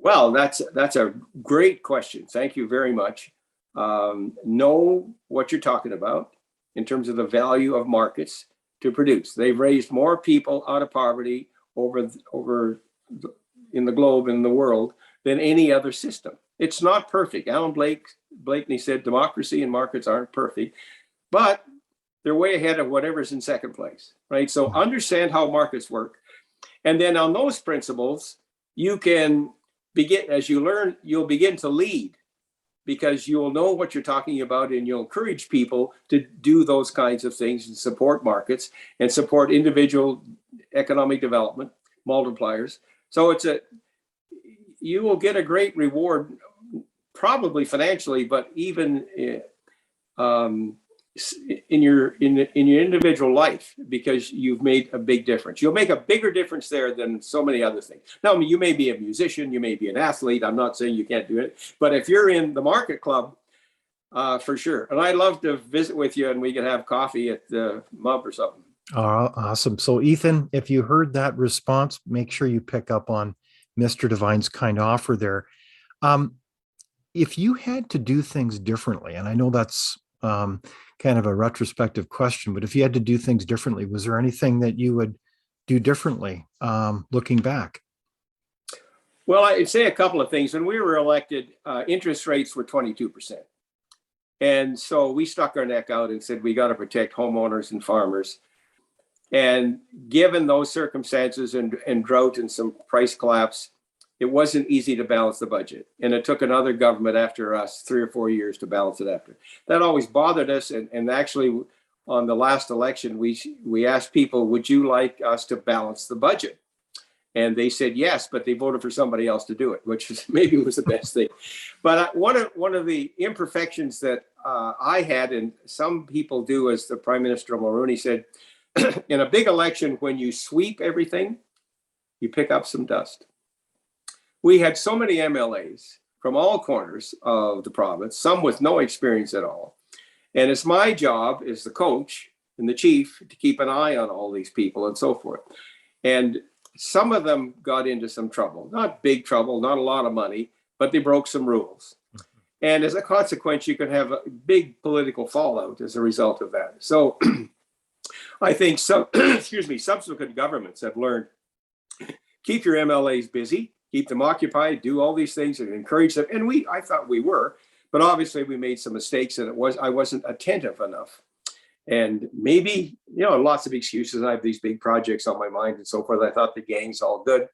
Speaker 2: Well, that's a great question. Thank you very much. Know what you're talking about in terms of the value of markets to produce. They've raised more people out of poverty over in the globe, in the world, than any other system. It's not perfect. Alan Blakeney said democracy and markets aren't perfect, but they're way ahead of whatever's in second place, right? So understand how markets work. And then on those principles, you can begin, as you learn, you'll begin to lead, because you'll know what you're talking about, and you'll encourage people to do those kinds of things and support markets and support individual economic development multipliers. So you will get a great reward, probably financially, but even in your individual life, because you've made a big difference. You'll make a bigger difference there than so many other things. Now, I mean, you may be a musician, you may be an athlete. I'm not saying you can't do it, but if you're in the market club, for sure. And I'd love to visit with you, and we can have coffee at the MUB or something.
Speaker 1: Oh, awesome. So Ethan, if you heard that response, make sure you pick up on Mr. Devine's kind offer there. If you had to do things differently, and I know that's kind of a retrospective question, but if you had to do things differently, was there anything that you would do differently looking back?
Speaker 2: Well, I'd say a couple of things. When we were elected, interest rates were 22%. And so we stuck our neck out and said, we got to protect homeowners and farmers. And given those circumstances and drought and some price collapse, it wasn't easy to balance the budget. And it took another government after us 3 or 4 years to balance it after. That always bothered us. And actually, on the last election, we asked people, would you like us to balance the budget? And they said yes, but they voted for somebody else to do it, which maybe was the best thing. But one of the imperfections that I had, and some people do, as the Prime Minister Mulroney said, in a big election, when you sweep everything, you pick up some dust. We had so many MLAs from all corners of the province, some with no experience at all. And it's my job as the coach and the chief to keep an eye on all these people and so forth. And some of them got into some trouble, not big trouble, not a lot of money, but they broke some rules. And as a consequence, you can have a big political fallout as a result of that. So I think some, subsequent governments have learned, keep your MLAs busy, keep them occupied, do all these things and encourage them. And I thought we were, but obviously we made some mistakes and I wasn't attentive enough. And maybe, lots of excuses. I have these big projects on my mind and so forth. I thought the gang's all good.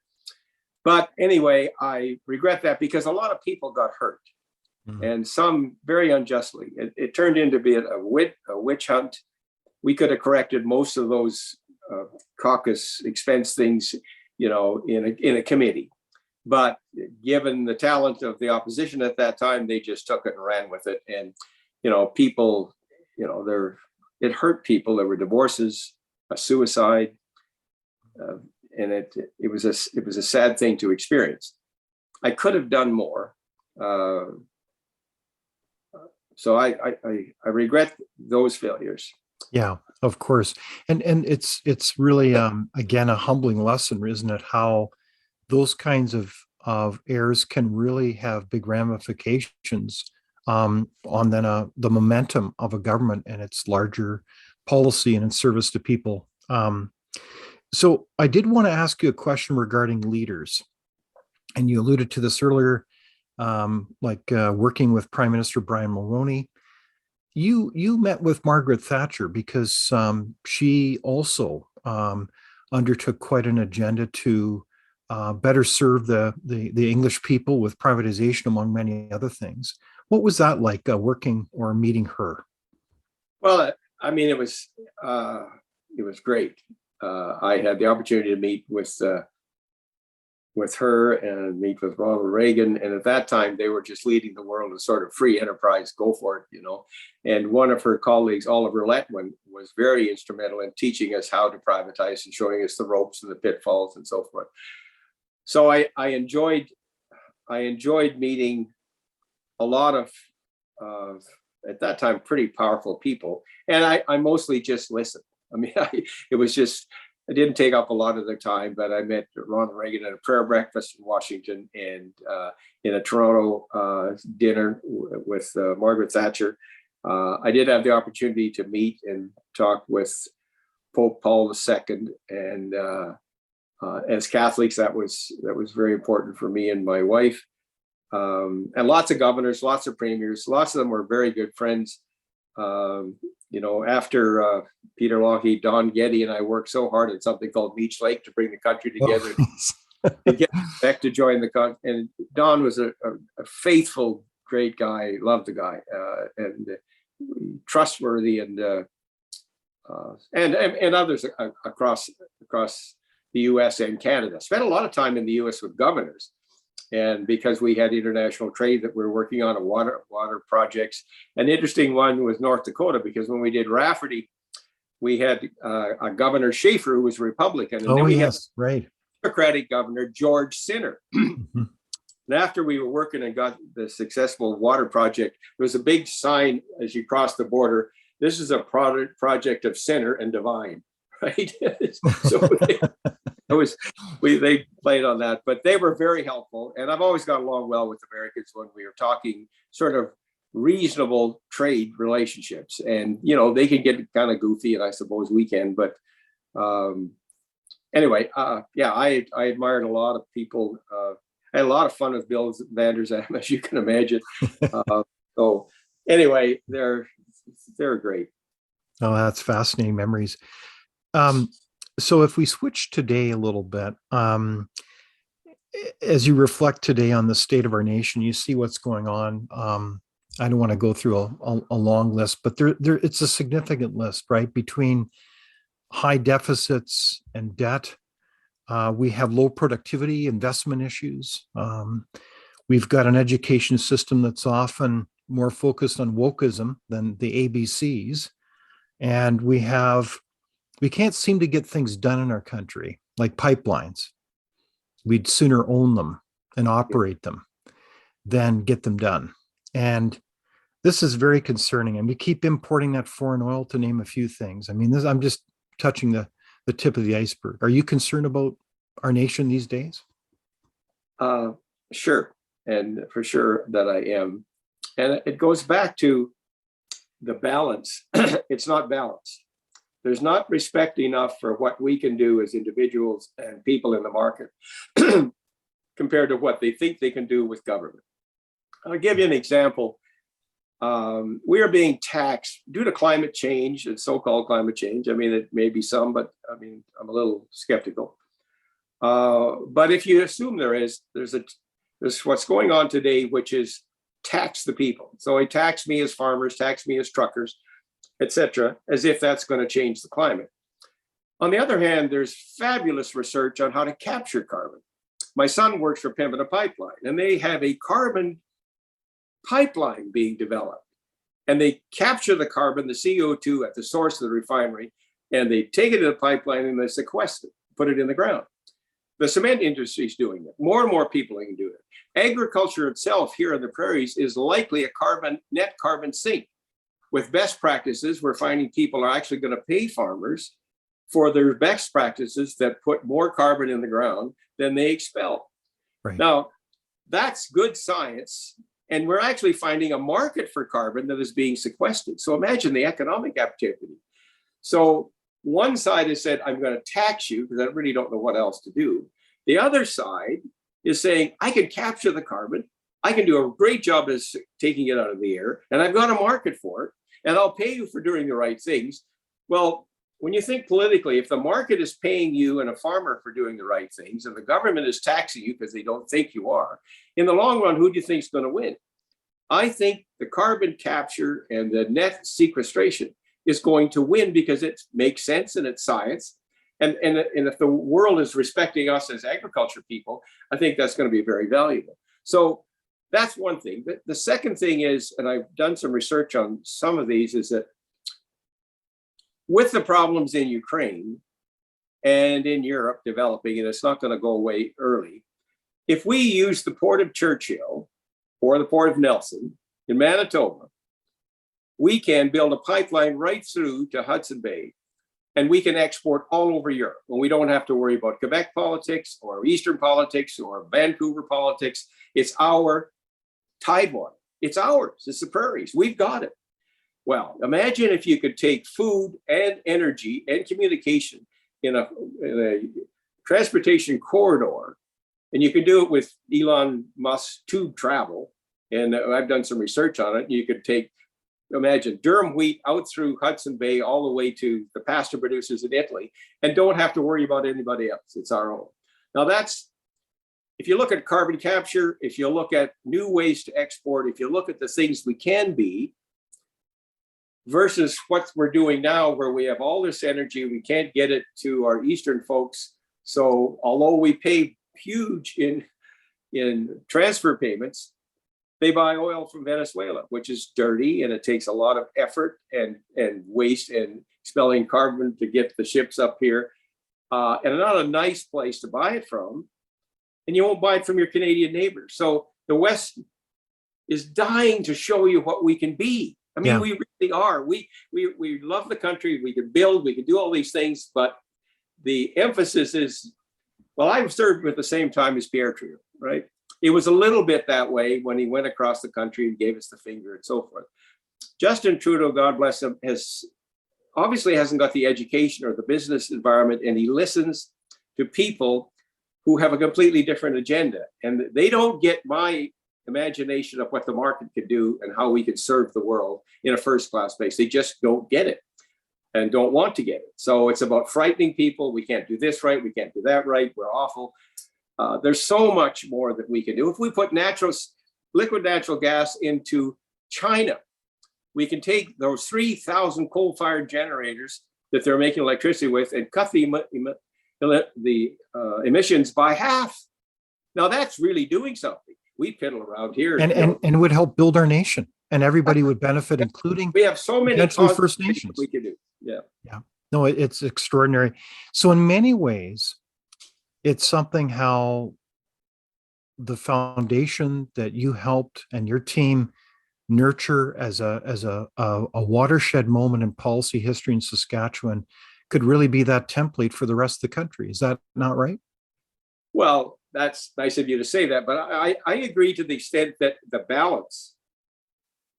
Speaker 2: But anyway, I regret that because a lot of people got hurt and some very unjustly. It turned into being a witch hunt. We could have corrected most of those caucus expense things, in a committee. But given the talent of the opposition at that time, they just took it and ran with it. And, people, it hurt people. There were divorces, a suicide, and it was a sad thing to experience. I could have done more. So I regret those failures.
Speaker 1: Yeah, of course. And it's really again a humbling lesson, isn't it? How those kinds of errors can really have big ramifications on then the momentum of a government and its larger policy and in service to people. So I did want to ask you a question regarding leaders, and you alluded to this earlier, working with Prime Minister Brian Mulroney. You met with Margaret Thatcher because she also undertook quite an agenda to better serve the English people with privatization, among many other things. What was that like, working or meeting her?
Speaker 2: Well, I mean, it was great. I had the opportunity to meet with her and meet with Ronald Reagan. And at that time, they were just leading the world in sort of free enterprise, go for it, And one of her colleagues, Oliver Letwin, was very instrumental in teaching us how to privatize and showing us the ropes and the pitfalls and so forth. So I enjoyed meeting a lot of at that time, pretty powerful people. And I mostly just listened. I mean, I didn't take up a lot of their time, but I met Ronald Reagan at a prayer breakfast in Washington and in a Toronto dinner with Margaret Thatcher. I did have the opportunity to meet and talk with Pope Paul II, and as Catholics, that was very important for me and my wife. And lots of governors, lots of premiers, lots of them were very good friends. After Peter Lougheed, Don Getty and I worked so hard at something called Meech Lake to bring the country together to get Beck to join the country. And Don was a faithful, great guy, loved the guy, and trustworthy, and others across the U.S. and Canada. Spent a lot of time in the U.S. with governors. And because we had international trade that we were working on, water projects. An interesting one was North Dakota, because when we did Rafferty, we had a Governor Schaefer who was Republican. And then we had Democratic Governor George Sinner. And after we were working and got the successful water project, there was a big sign as you cross the border. This is a project of Sinner and Devine, right? So they played on that, but they were very helpful. And I've always got along well with Americans when we are talking sort of reasonable trade relationships. And, they can get kind of goofy, and I suppose we can, but anyway, I admired a lot of people. I had a lot of fun with Bill Vander Zalm, as you can imagine. So anyway, they're great.
Speaker 1: Oh, that's fascinating memories. So if we switch today a little bit, as you reflect today on the state of our nation, you see what's going on. I don't want to go through a long list, but it's a significant list, right? Between high deficits and debt, we have low productivity, investment issues. We've got an education system that's often more focused on wokeism than the ABCs. And we can't seem to get things done in our country, like pipelines. we'd sooner own them and operate them than get them done. And this is very concerning. And we keep importing that foreign oil, to name a few things. I mean, I'm just touching the tip of the iceberg. Are you concerned about our nation these days?
Speaker 2: Sure. And for sure that I am. And it goes back to the balance. It's not balanced. There's not respect enough for what we can do as individuals and people in the market compared to what they think they can do with government. I'll give you an example. We are being taxed due to climate change and so-called climate change. I mean, it may be some, but I mean, I'm a little skeptical. But if you assume there's what's going on today, which is tax the people. So they tax me as farmers, tax me as truckers, etc., as if that's going to change the climate. On the other hand, there's fabulous research on how to capture carbon. My son works for Pembina Pipeline, and they have a carbon pipeline being developed. And they capture the carbon, the CO2 at the source of the refinery, and they take it to the pipeline and they sequester it, put it in the ground. The cement industry is doing it. More and more people can do it. Agriculture itself here in the prairies is likely a net carbon sink. With best practices, we're finding people are actually going to pay farmers for their best practices that put more carbon in the ground than they expel.
Speaker 1: Right.
Speaker 2: Now, that's good science. And we're actually finding a market for carbon that is being sequestered. So imagine the economic activity. So one side has said, I'm going to tax you because I really don't know what else to do. The other side is saying, I can capture the carbon. I can do a great job as taking it out of the air, and I've got a market for it, and I'll pay you for doing the right things. Well, when you think politically, if the market is paying you and a farmer for doing the right things, and the government is taxing you because they don't think you are, in the long run, who do you think is going to win? I think the carbon capture and the net sequestration is going to win because it makes sense and it's science. And if the world is respecting us as agriculture people, I think that's going to be very valuable. So that's one thing. But the second thing is, and I've done some research on some of these, is that with the problems in Ukraine and in Europe developing, and it's not going to go away early, if we use the Port of Churchill or the Port of Nelson in Manitoba, we can build a pipeline right through to Hudson Bay, and we can export all over Europe. And we don't have to worry about Quebec politics or Eastern politics or Vancouver politics. It's our tidewater. It's ours. It's the prairies. We've got it. Well, imagine if you could take food and energy and communication in a transportation corridor, and you could do it with Elon Musk's tube travel. And I've done some research on it. You could imagine durum wheat out through Hudson Bay all the way to the pasta producers in Italy, and don't have to worry about anybody else. It's our own. Now that's, if you look at carbon capture, if you look at new ways to export, if you look at the things we can be, versus what we're doing now, where we have all this energy, we can't get it to our Eastern folks. So although we pay huge in transfer payments, they buy oil from Venezuela, which is dirty, and it takes a lot of effort and waste and expelling carbon to get the ships up here. And not a nice place to buy it from. And you won't buy it from your Canadian neighbors. So the West is dying to show you what we can be. I mean, we really are. We love the country. We can build. We can do all these things. But the emphasis is, well, I've served at the same time as Pierre Trudeau, right? It was a little bit that way when he went across the country and gave us the finger and so forth. Justin Trudeau, God bless him, obviously hasn't got the education or the business environment, and he listens to people who have a completely different agenda. And they don't get my imagination of what the market could do and how we could serve the world in a first-class base. They just don't get it and don't want to get it. So it's about frightening people. We can't do this right. We can't do that right. We're awful. There's so much more that we can do. If we put liquid natural gas into China, we can take those 3,000 coal-fired generators that they're making electricity with and cut the emissions by half. Now that's really doing something. We piddle around here.
Speaker 1: And would help build our nation, and everybody would benefit, including
Speaker 2: we have so many
Speaker 1: First Nations
Speaker 2: we can do. Yeah.
Speaker 1: No, it's extraordinary. So in many ways, It's something how the foundation that you helped and your team nurture as a watershed moment in policy history in Saskatchewan could really be that template for the rest of the country. Is that not right?
Speaker 2: Well, that's nice of you to say that, but I agree to the extent that the balance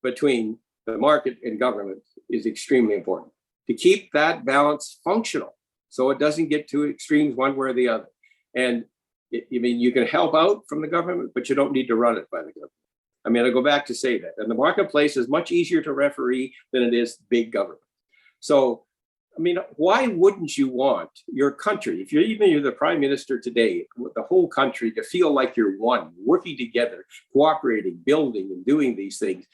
Speaker 2: between the market and government is extremely important. To keep that balance functional so it doesn't get to extremes one way or the other. And I mean, you can help out from the government, but you don't need to run it by the government. I mean, I go back to say that. And the marketplace is much easier to referee than it is big government. So, I mean, why wouldn't you want your country, if you're the prime minister today, the whole country to feel like you're one, working together, cooperating, building, and doing these things,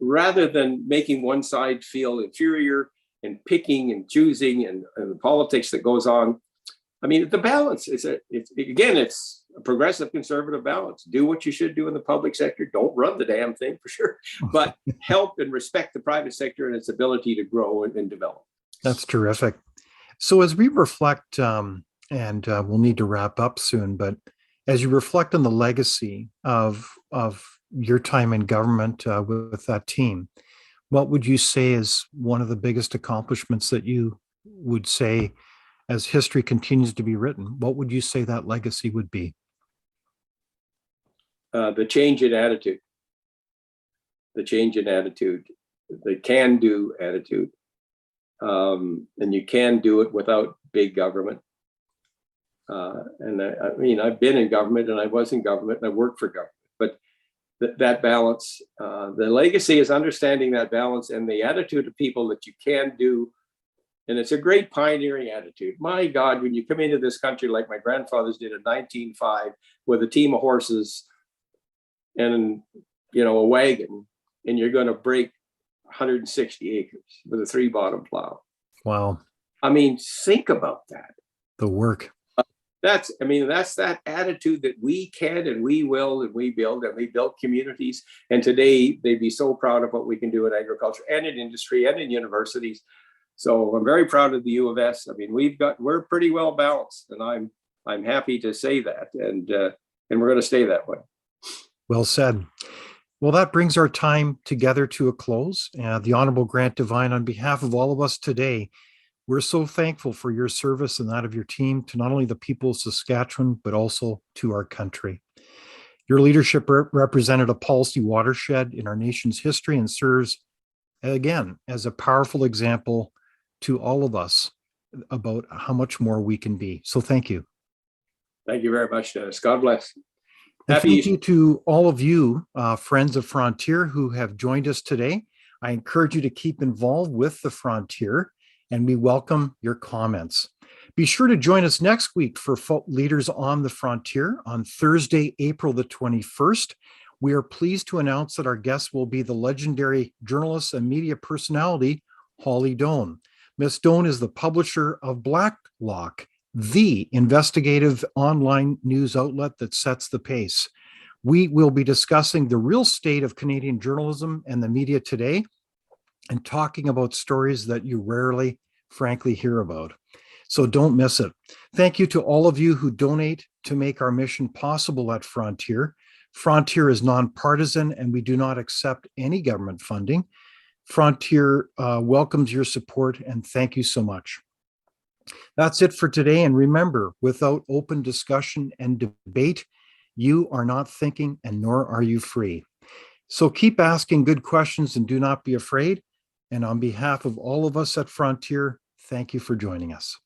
Speaker 2: rather than making one side feel inferior and picking and choosing and the politics that goes on. I mean, the balance is it's a progressive conservative balance. Do what you should do in the public sector. Don't run the damn thing for sure, but help and respect the private sector and its ability to grow and develop.
Speaker 1: That's terrific. So as we reflect, we'll need to wrap up soon, but as you reflect on the legacy of your time in government with that team, what would you say is one of the biggest accomplishments that you would say as history continues to be written? What would you say that legacy would be?
Speaker 2: The change in attitude, the can-do attitude. And you can do it without big government. And I mean, I've been in government and I was in government and I worked for government, but that balance, the legacy is understanding that balance and the attitude of people that you can do. And it's a great pioneering attitude. My God, when you come into this country like my grandfathers did in 1905 with a team of horses and, a wagon, and you're going to break 160 acres with a 3-bottom plow.
Speaker 1: Wow.
Speaker 2: I mean, think about that.
Speaker 1: The work.
Speaker 2: That's that attitude that we can and we will and we build, and we built communities. And today they'd be so proud of what we can do in agriculture and in industry and in universities. So I'm very proud of the U of S. I mean, we're pretty well balanced, and I'm happy to say that, and we're going to stay that way.
Speaker 1: Well said. Well, that brings our time together to a close. The Honorable Grant Devine, on behalf of all of us today, we're so thankful for your service and that of your team to not only the people of Saskatchewan, but also to our country. Your leadership represented a policy watershed in our nation's history and serves, again, as a powerful example to all of us about how much more we can be. So thank you.
Speaker 2: Thank you very much, Dennis. God bless.
Speaker 1: And thank you to all of you, friends of Frontier, who have joined us today. I encourage you to keep involved with the Frontier, and we welcome your comments. Be sure to join us next week for Leaders on the Frontier on Thursday, April the 21st. We are pleased to announce that our guest will be the legendary journalist and media personality, Holly Doan. Ms. Doan is the publisher of Blacklock, the investigative online news outlet that sets the pace. We will be discussing the real state of Canadian journalism and the media today, and talking about stories that you rarely, frankly, hear about. So don't miss it. Thank you to all of you who donate to make our mission possible at Frontier. Frontier is nonpartisan, and we do not accept any government funding. Frontier welcomes your support, and thank you so much. That's it for today. And remember, without open discussion and debate, you are not thinking, and nor are you free. So keep asking good questions and do not be afraid. And on behalf of all of us at Frontier, thank you for joining us.